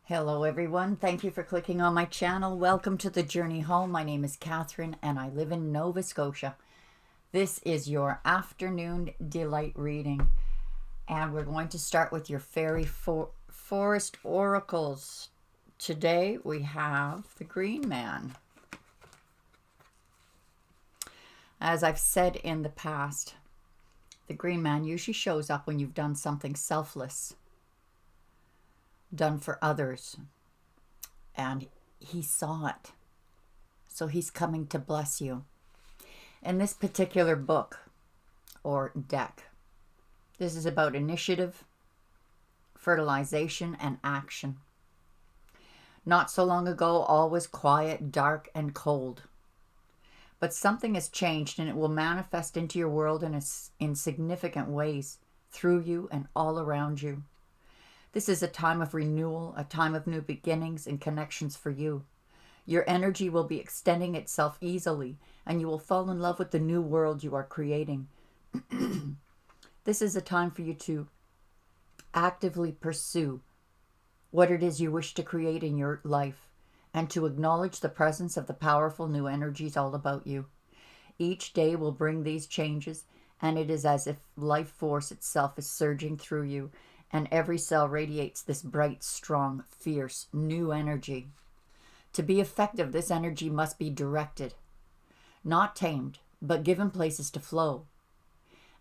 Hello everyone, thank you for clicking on my channel. Welcome to the journey home. My name is Catherine and I live in Nova Scotia. This is your afternoon delight reading and we're going to start with your fairy forest oracles. Today we have the Green Man. As I've said in the past, the Green Man usually shows up when you've done something selfless, done for others, and he saw it, so he's coming to bless you. In this particular book or deck, this is about initiative, fertilization, and action. Not so long ago, all was quiet, dark, and cold, but something has changed, and it will manifest into your world in significant ways through you and all around you. This is a time of renewal, a time of new beginnings and connections for you. Your energy will be extending itself easily, and you will fall in love with the new world you are creating. This is a time for you to actively pursue what it is you wish to create in your life, and to acknowledge the presence of the powerful new energies all about you. Each day will bring these changes, and it is as if life force itself is surging through you, and every cell radiates this bright, strong, fierce, new energy. To be effective, this energy must be directed, not tamed, but given places to flow.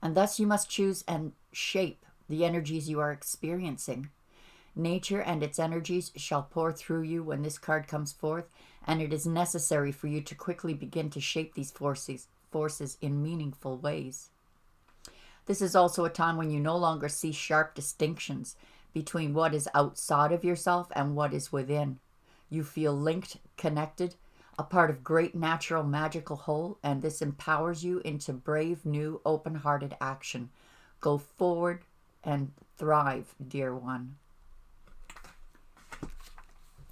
And thus you must choose and shape the energies you are experiencing. Nature and its energies shall pour through you when this card comes forth, and it is necessary for you to quickly begin to shape these forces in meaningful ways. This is also a time when you no longer see sharp distinctions between what is outside of yourself and what is within. You feel linked, connected, a part of great natural magical whole, and this empowers you into brave, new, open-hearted action. Go forward and thrive, dear one.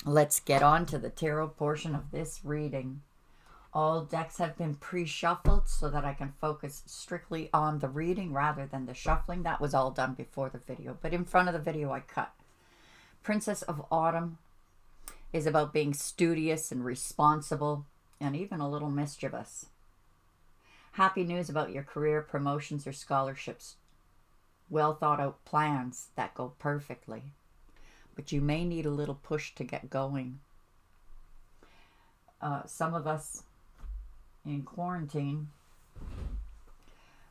Let's get on to the tarot portion of this reading. All decks have been pre-shuffled so that I can focus strictly on the reading rather than the shuffling. That was all done before the video, but in front of the video I cut. Princess of Autumn is about being studious and responsible and even a little mischievous. Happy news about your career, promotions, or scholarships. Well thought out plans that go perfectly, but you may need a little push to get going. Some of us in quarantine,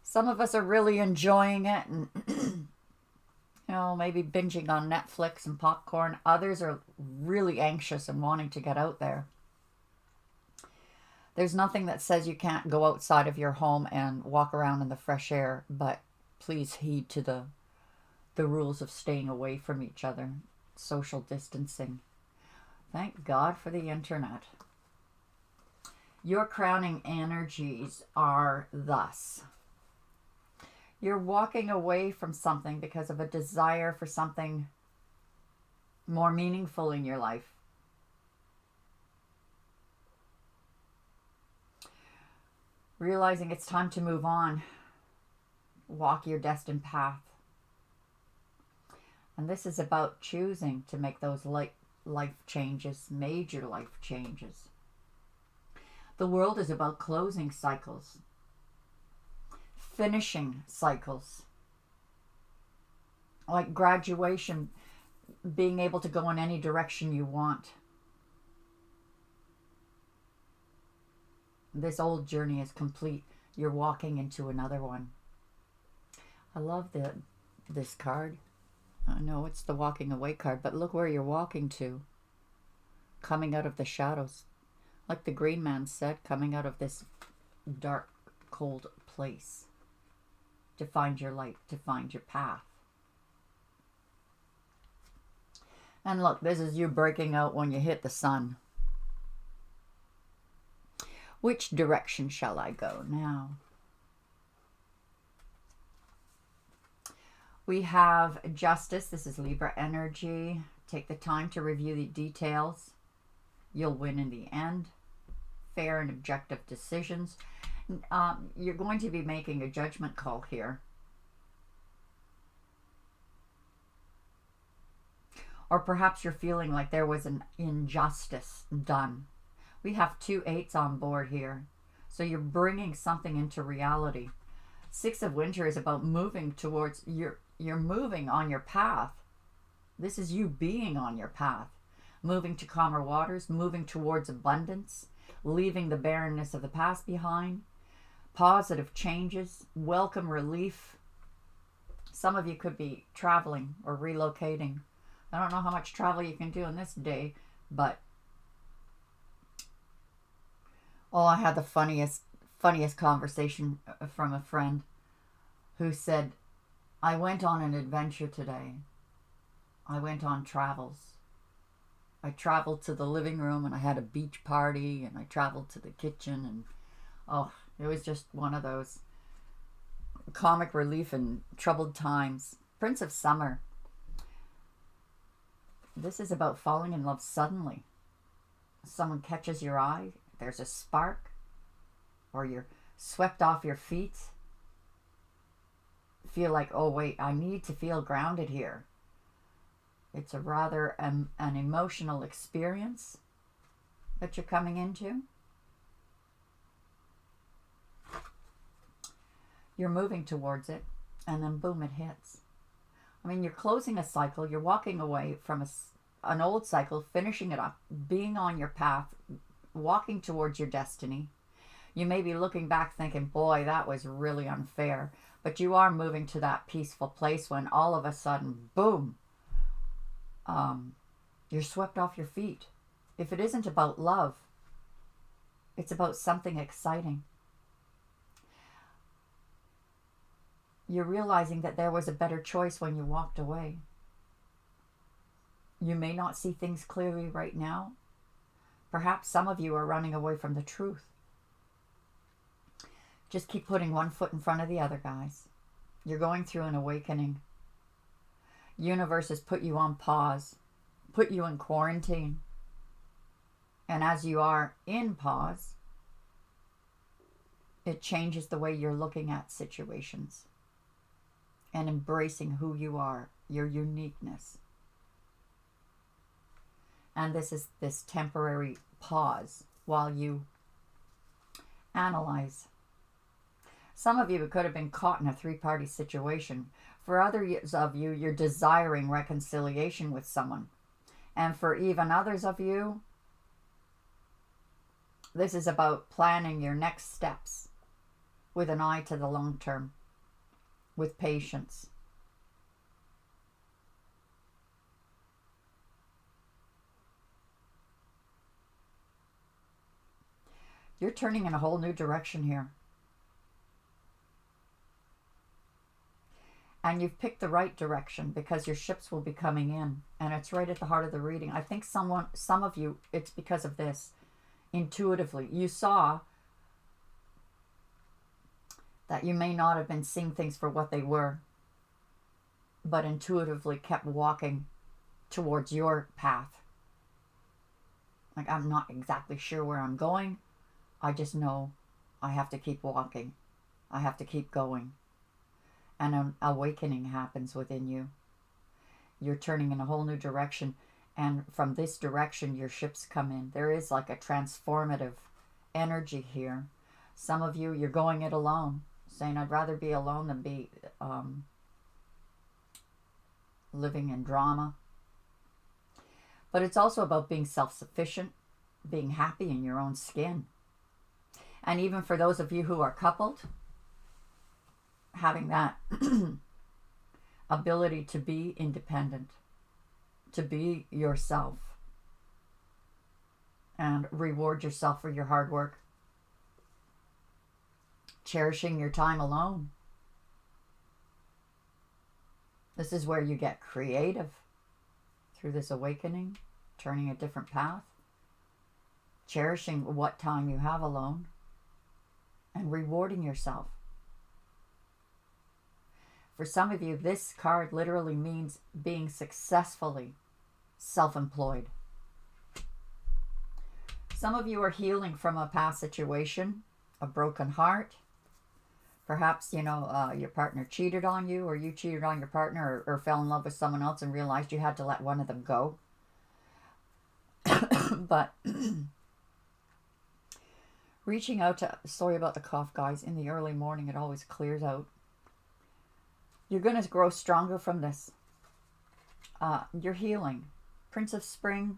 some of us are really enjoying it and maybe binging on Netflix and popcorn. Others are really anxious and wanting to get out there. There's nothing that says you can't go outside of your home and walk around in the fresh air, but please heed to the rules of staying away from each other, social distancing. Thank God for the internet. Your crowning energies are thus. You're walking away from something because of a desire for something more meaningful in your life. Realizing it's time to move on. Walk your destined path. And this is about choosing to make those life changes, major life changes. The world is about closing cycles, finishing cycles, like graduation, being able to go in any direction you want. This old journey is complete. You're walking into another one. I love this card. I know it's the walking away card, but look where you're walking to. Coming out of the shadows. Like the Green Man said, coming out of this dark, cold place to find your light, to find your path. And look, this is you breaking out when you hit the sun. Which direction shall I go now? We have Justice. This is Libra energy. Take the time to review the details. You'll win in the end. Fair and objective decisions. You're going to be making a judgment call here. Or perhaps you're feeling like there was an injustice done. We have 2 8s on board here. So you're bringing something into reality. 6 of Winter is about moving towards, you're moving on your path. This is you being on your path. Moving to calmer waters, moving towards abundance, leaving the barrenness of the past behind, positive changes, welcome relief. Some of you could be traveling or relocating. I don't know how much travel you can do in this day, but oh, I had the funniest conversation from a friend who said, I went on an adventure today. I went on travels. I traveled to the living room and I had a beach party, and I traveled to the kitchen, and oh, it was just one of those comic relief in troubled times. Prince of Summer. This is about falling in love suddenly. Someone catches your eye, there's a spark, or you're swept off your feet. Feel like, oh wait, I need to feel grounded here. It's a rather an emotional experience that you're coming into. You're moving towards it, and then boom, it hits. I mean, you're closing a cycle. You're walking away from an old cycle, finishing it up, being on your path, walking towards your destiny. You may be looking back thinking, boy, that was really unfair. But you are moving to that peaceful place when all of a sudden, boom, you're swept off your feet. If it isn't about love, it's about something exciting. You're realizing that there was a better choice when you walked away. You may not see things clearly right now. Perhaps some of you are running away from the truth. Just keep putting one foot in front of the other, guys. You're going through an awakening. Universe has put you on pause, put you in quarantine. And as you are in pause, it changes the way you're looking at situations and embracing who you are, your uniqueness. And this is this temporary pause while you analyze. Some of you could have been caught in a 3-party situation. For others of you, you're desiring reconciliation with someone. And for even others of you, this is about planning your next steps with an eye to the long term, with patience. You're turning in a whole new direction here. And you've picked the right direction because your ships will be coming in. And it's right at the heart of the reading. I think some of you, it's because of this. Intuitively, you saw that you may not have been seeing things for what they were, but intuitively kept walking towards your path. Like, I'm not exactly sure where I'm going. I just know I have to keep walking. I have to keep going. And an awakening happens within you. You're turning in a whole new direction. And from this direction, your ships come in. There is like a transformative energy here. Some of you, you're going it alone, saying, I'd rather be alone than be living in drama. But it's also about being self-sufficient, being happy in your own skin. And even for those of you who are coupled, having that ability to be independent, to be yourself, and reward yourself for your hard work. Cherishing your time alone. This is where you get creative through this awakening, turning a different path, cherishing what time you have alone, and rewarding yourself. For some of you, this card literally means being successfully self-employed. Some of you are healing from a past situation, a broken heart. Perhaps, your partner cheated on you, or you cheated on your partner, or fell in love with someone else and realized you had to let one of them go. But reaching out to, sorry about the cough, guys, in the early morning, it always clears out. You're going to grow stronger from this. You're healing. Prince of Spring.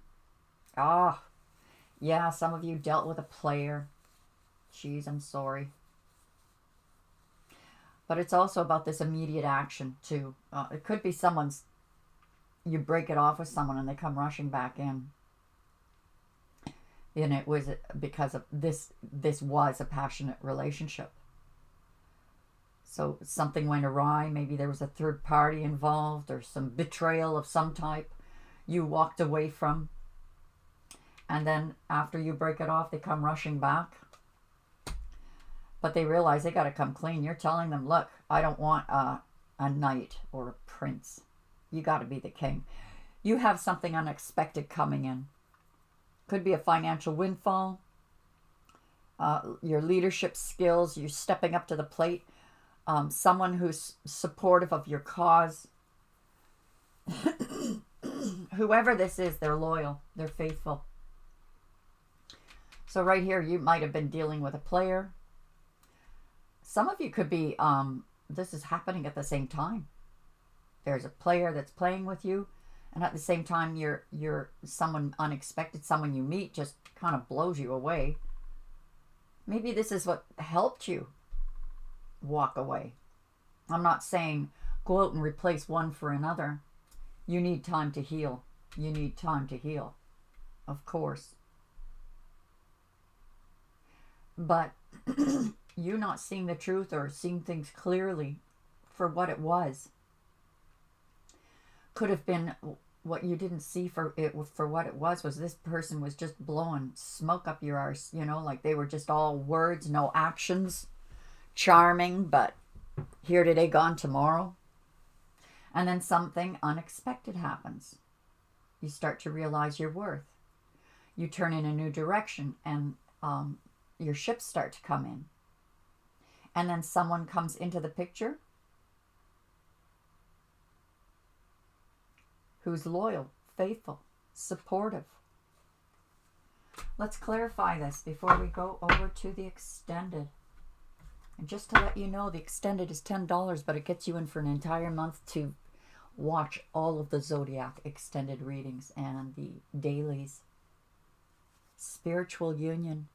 Yeah, some of you dealt with a player. Jeez, I'm sorry. But it's also about this immediate action, too. It could be you break it off with someone and they come rushing back in. And it was because of this was a passionate relationship. So something went awry. Maybe there was a third party involved or some betrayal of some type you walked away from. And then after you break it off, they come rushing back. But they realize they got to come clean. You're telling them, look, I don't want a knight or a prince. You got to be the king. You have something unexpected coming in. Could be a financial windfall. Your leadership skills, you're stepping up to the plate. Someone who's supportive of your cause. Whoever this is, they're loyal. They're faithful. So right here, you might have been dealing with a player. Some of you could be, this is happening at the same time. There's a player that's playing with you, and at the same time, you're someone unexpected, someone you meet just kind of blows you away. Maybe this is what helped you walk away. I'm not saying go out and replace one for another. You need time to heal. You need time to heal, of course. But you not seeing the truth or seeing things clearly for what it was could have been what you didn't see for what it was this person was just blowing smoke up your arse, like they were just all words, no actions. Charming, but here today, gone tomorrow. And then something unexpected happens. You start to realize your worth. You turn in a new direction, and your ships start to come in. And then someone comes into the picture who's loyal, faithful, supportive. Let's clarify this before we go over to the extended. And just to let you know, the extended is $10, but it gets you in for an entire month to watch all of the Zodiac extended readings and the dailies. Spiritual union.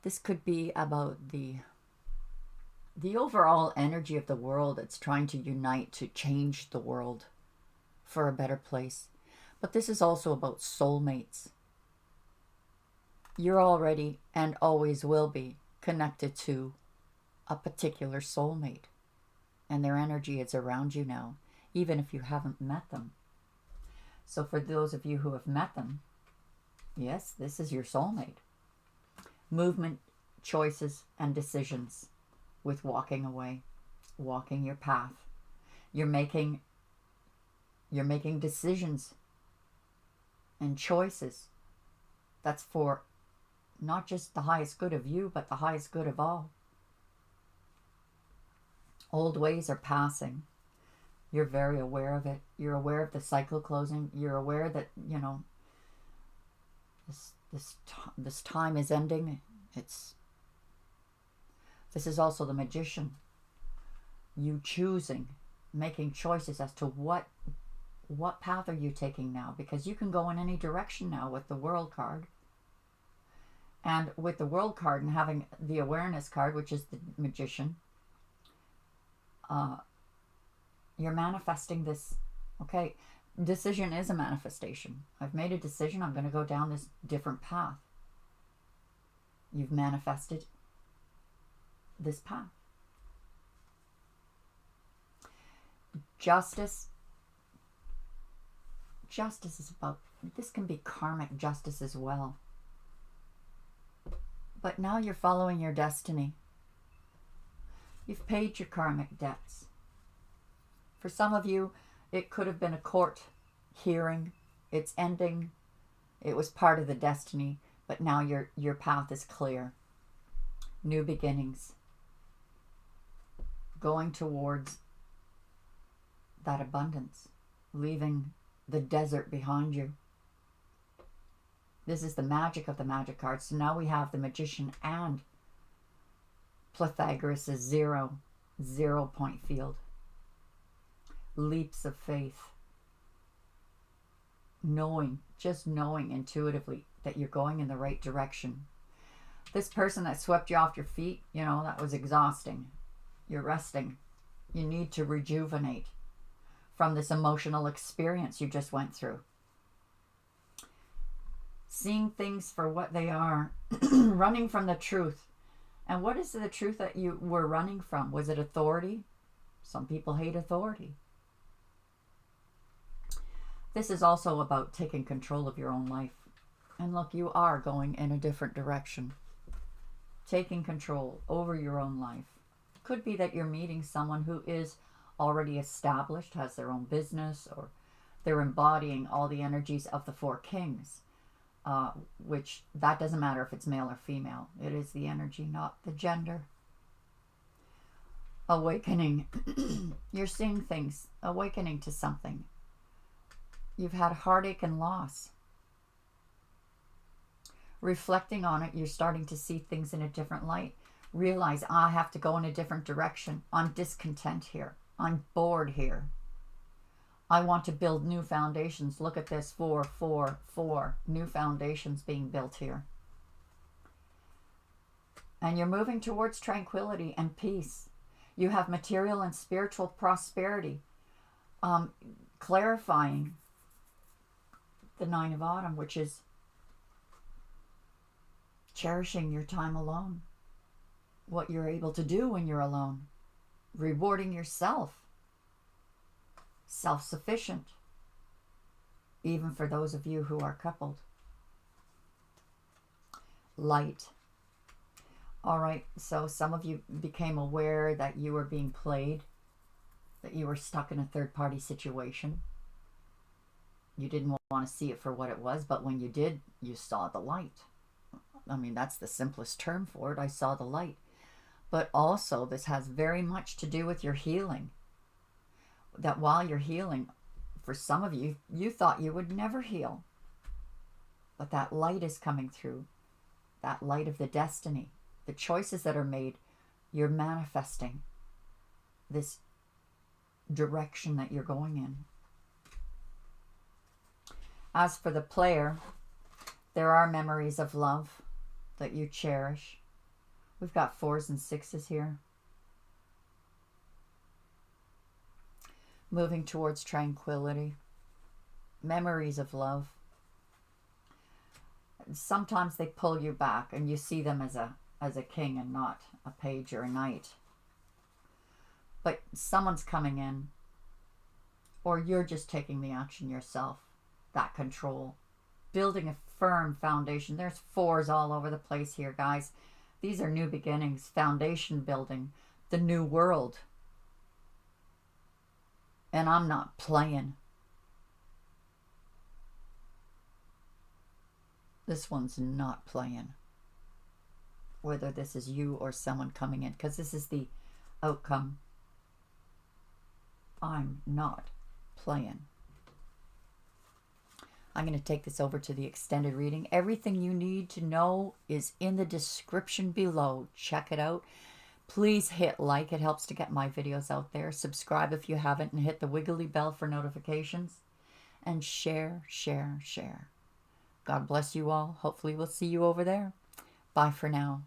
This could be about the overall energy of the world that's trying to unite to change the world for a better place. But this is also about soulmates. You're already and always will be connected to a particular soulmate, and their energy is around you now, even if you haven't met them. So for those of you who have met them, yes, this is your soulmate. Movement, choices, and decisions with walking away, walking your path. You're making decisions and choices that's for not just the highest good of you, but the highest good of all. Old ways are passing. You're very aware of it. You're aware of the cycle closing. You're aware that, this time is ending. This is also the Magician. You choosing, making choices as to what path are you taking now, because you can go in any direction now with the World card. And with the World card and having the Awareness card, which is the Magician, you're manifesting this. Okay, decision is a manifestation. I've made a decision. I'm going to go down this different path. You've manifested this path. Justice. Justice is about, this can be karmic justice as well. But now you're following your destiny. You've paid your karmic debts. For some of you, it could have been a court hearing. It's ending. It was part of the destiny, but now your path is clear. New beginnings. going towards that abundance, leaving the desert behind you. This is the magic of the magic cards. So now we have the Magician and Pythagoras' 0 point field. Leaps of faith. Knowing, just knowing intuitively that you're going in the right direction. This person that swept you off your feet, you know, that was exhausting. You're resting. You need to rejuvenate from this emotional experience you just went through. Seeing things for what they are. Running from the truth. And what is the truth that you were running from? Was it authority? Some people hate authority. This is also about taking control of your own life. And look, you are going in a different direction. Taking control over your own life. Could be that you're meeting someone who is already established, has their own business, or they're embodying all the energies of the 4 kings. Which, that doesn't matter if it's male or female. It is the energy, not the gender. Awakening. You're seeing things. Awakening to something. You've had heartache and loss. Reflecting on it, you're starting to see things in a different light. Realize, I have to go in a different direction. I'm discontent here. I'm bored here. I want to build new foundations. Look at this, 4, 4, 4. New foundations being built here. And you're moving towards tranquility and peace. You have material and spiritual prosperity. Clarifying the 9 of Autumn, which is cherishing your time alone. What you're able to do when you're alone. Rewarding yourself. Self-sufficient. Even for those of you who are coupled. Light. All right, so some of you became aware that you were being played. That you were stuck in a third-party situation. You didn't want to see it for what it was, but when you did, you saw the light. I mean, that's the simplest term for it. I saw the light. But also, this has very much to do with your healing. That while you're healing, for some of you, you thought you would never heal. But that light is coming through. That light of the destiny. The choices that are made, you're manifesting this direction that you're going in. As for the player, there are memories of love that you cherish. We've got 4s and 6s here. Moving towards tranquility. Memories of love. Sometimes they pull you back and you see them as a king and not a page or a knight. But someone's coming in, or you're just taking the action yourself. That control. Building a firm foundation. There's 4s all over the place here, guys. These are new beginnings. Foundation building. The new world. And I'm not playing. This one's not playing. Whether this is you or someone coming in. Because this is the outcome. I'm not playing. I'm going to take this over to the extended reading. Everything you need to know is in the description below. Check it out. Please hit like. It helps to get my videos out there. Subscribe if you haven't and hit the wiggly bell for notifications. And share, share, share. God bless you all. Hopefully we'll see you over there. Bye for now.